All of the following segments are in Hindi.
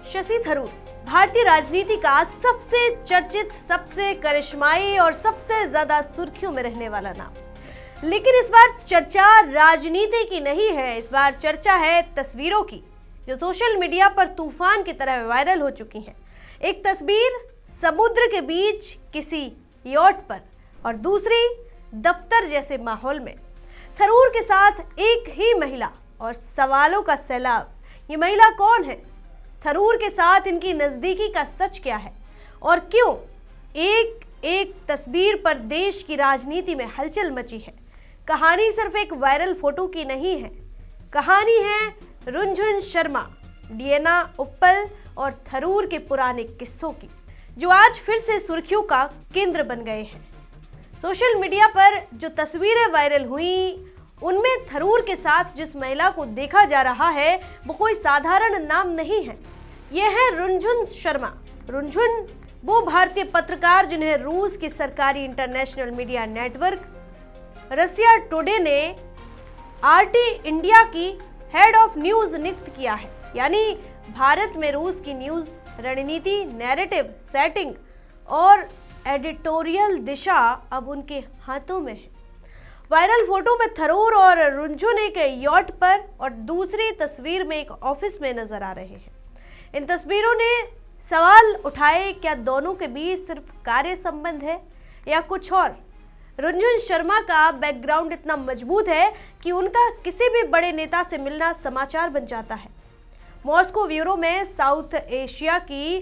शशि थरूर भारतीय राजनीति का सबसे चर्चित, सबसे करिश्माई और सबसे ज्यादा सुर्खियों में रहने वाला नाम। लेकिन इस बार चर्चा राजनीति की नहीं है, इस बार चर्चा है तस्वीरों की, जो सोशल मीडिया पर तूफान की तरह वायरल हो चुकी हैं। एक तस्वीर समुद्र के बीच किसी यॉट पर और दूसरी दफ्तर जैसे माहौल में, थरूर के साथ एक ही महिला और सवालों का सैलाब। ये महिला कौन है? थरूर के साथ इनकी नजदीकी का सच क्या है और क्यों एक एक तस्वीर पर देश की राजनीति में हलचल मची है? कहानी सिर्फ एक वायरल फोटो की नहीं है, कहानी है रुनझुन शर्मा, डियना उप्पल और थरूर के पुराने किस्सों की, जो आज फिर से सुर्खियों का केंद्र बन गए हैं। सोशल मीडिया पर जो तस्वीरें वायरल हुई, उनमें थरूर के साथ जिस महिला को देखा जा रहा है वो कोई साधारण नाम नहीं है, यह है रुनझुन शर्मा। रुनझुन वो भारतीय पत्रकार जिन्हें रूस की सरकारी इंटरनेशनल मीडिया नेटवर्क रसिया टुडे ने आरटी इंडिया की हेड ऑफ न्यूज नियुक्त किया है। यानी भारत में रूस की न्यूज रणनीति, नैरेटिव सेटिंग और एडिटोरियल दिशा अब उनके हाथों में है। वायरल फोटो में थरूर और रुनझुन एक यॉट पर और दूसरी तस्वीर में एक ऑफिस में नजर आ रहे हैं। इन तस्वीरों ने सवाल उठाए, क्या दोनों के बीच सिर्फ कार्य संबंध है या कुछ और? रुनझुन शर्मा का बैकग्राउंड इतना मजबूत है कि उनका किसी भी बड़े नेता से मिलना समाचार बन जाता है। मॉस्को ब्यूरो में साउथ एशिया की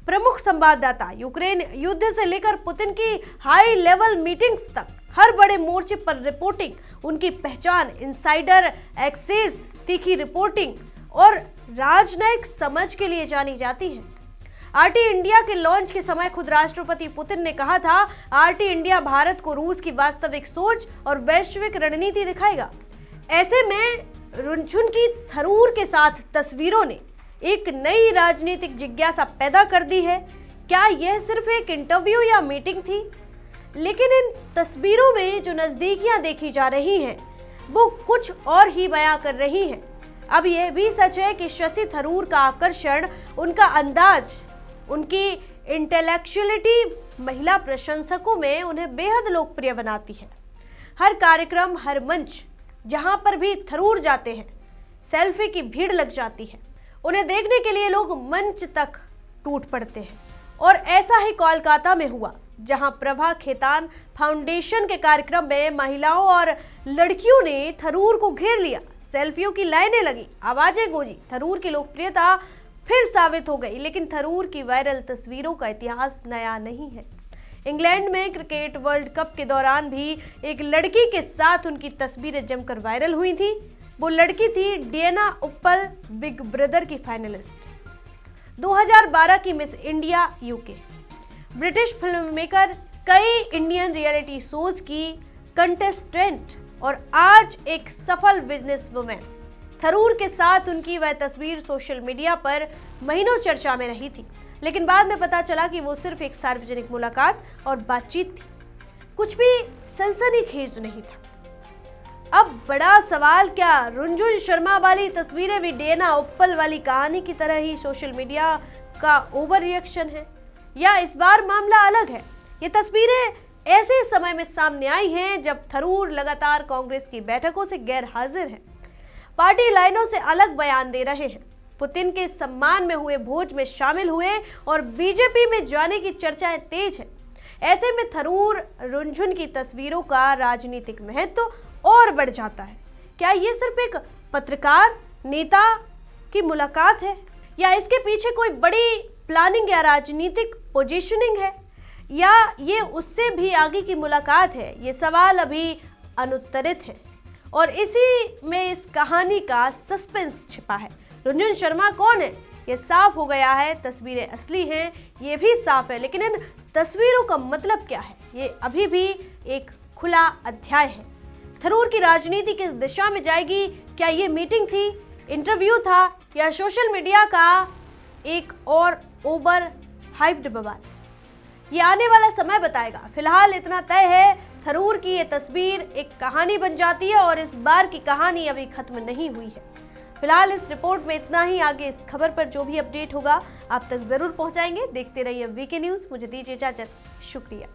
प्रमुख संवाददाता, यूक्रेन युद्ध से लेकर पुतिन की हाई लेवल मीटिंग्स तक हर बड़े मोर्चे पर रिपोर्टिंग, उनकी पहचान इनसाइडर एक्सेस, तीखी रिपोर्टिंग और राजनयिक समझ के लिए जानी जाती है। आरटी इंडिया के लॉन्च के समय खुद राष्ट्रपति पुतिन ने कहा था, आरटी इंडिया भारत को रूस की वास्तविक सोच और वैश्विक रणनीति दिखाएगा। ऐसे में रुनझुन की थरूर के साथ तस्वीरों ने एक नई राजनीतिक जिज्ञासा पैदा कर दी है। क्या यह सिर्फ एक इंटरव्यू या मीटिंग थी? लेकिन इन तस्वीरों में जो नजदीकियां देखी जा रही हैं, वो कुछ और ही बयां कर रही हैं। अब यह भी सच है कि शशि थरूर का आकर्षण, उनका अंदाज, उनकी इंटेलेक्चुअलिटी महिला प्रशंसकों में उन्हें बेहद लोकप्रिय बनाती है। हर कार्यक्रम, हर मंच जहां पर भी थरूर जाते हैं, सेल्फी की भीड़ लग जाती है। उन्हें देखने के लिए लोग मंच तक टूट पड़ते हैं। और ऐसा ही कोलकाता में हुआ, जहां प्रभा खेतान फाउंडेशन के कार्यक्रम में महिलाओं और लड़कियों ने थरूर को घेर लिया। सेल्फियों की लाइनें लगी, आवाजें गूंजी। थरूर की लोकप्रियता फिर साबित हो गई। लेकिन थरूर की वायरल तस्वीरों का इतिहास नया नहीं है। इंग्लैंड में क्रिकेट वर्ल्ड कप के दौरान भी एक लड़की के साथ उनकी तस्वीरें जमकर वायरल हुई थी। वो लड़की थी डियना उप्पल, बिग ब्रदर की फाइनलिस्ट, 2012 की miss India UK, British film maker, कई इंडियन रियलिटी शोज की कंटेस्टेंट और आज एक सफल बिजनेस वुमेन। थरूर के साथ उनकी वह तस्वीर सोशल मीडिया पर महीनों चर्चा में रही थी, लेकिन बाद में पता चला कि वो सिर्फ एक सार्वजनिक मुलाकात और बातचीत थी, कुछ भी सनसनीखेज नहीं था। अब बड़ा सवाल, क्या रुनझुन शर्मा वाली तस्वीरें भी डियना उप्पल वाली कहानी की तरह ही सोशल मीडिया का ओवर रिएक्शन है, या इस बार मामला अलग है? ये तस्वीरें ऐसे समय में सामने आई हैं जब थरूर लगातार कांग्रेस की बैठकों से गैर हाजिर हैं, पार्टी लाइनों से अलग बयान दे रहे हैं, पुतिन के सम्मान में हुए भोज में शामिल हुए और बीजेपी में जाने की चर्चाएं तेज है। ऐसे में थरूर रुनझुन की तस्वीरों का राजनीतिक महत्व और बढ़ जाता है। क्या ये सिर्फ एक पत्रकार नेता की मुलाकात है, या इसके पीछे कोई बड़ी प्लानिंग या राजनीतिक पोजीशनिंग है, या ये उससे भी आगे की मुलाकात है? ये सवाल अभी अनुत्तरित है और इसी में इस कहानी का सस्पेंस छिपा है। रुनझुन शर्मा कौन है, ये साफ हो गया है। तस्वीरें असली हैं, ये भी साफ है, लेकिन इन तस्वीरों का मतलब क्या है, ये अभी भी एक खुला अध्याय है। थरूर की राजनीति किस दिशा में जाएगी? क्या ये मीटिंग थी, इंटरव्यू था, या सोशल मीडिया का एक और ओवर हाइप्ड बवाल? ये आने वाला समय बताएगा। फिलहाल इतना तय है, थरूर की ये तस्वीर एक कहानी बन जाती है और इस बार की कहानी अभी खत्म नहीं हुई है। फिलहाल इस रिपोर्ट में इतना ही। आगे इस खबर पर जो भी अपडेट होगा आप तक जरूर पहुंचाएंगे। देखते रहिए वीके न्यूज। मुझे दीजिए इजाजत। शुक्रिया।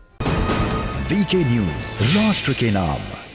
वीके न्यूज, राष्ट्र के नाम।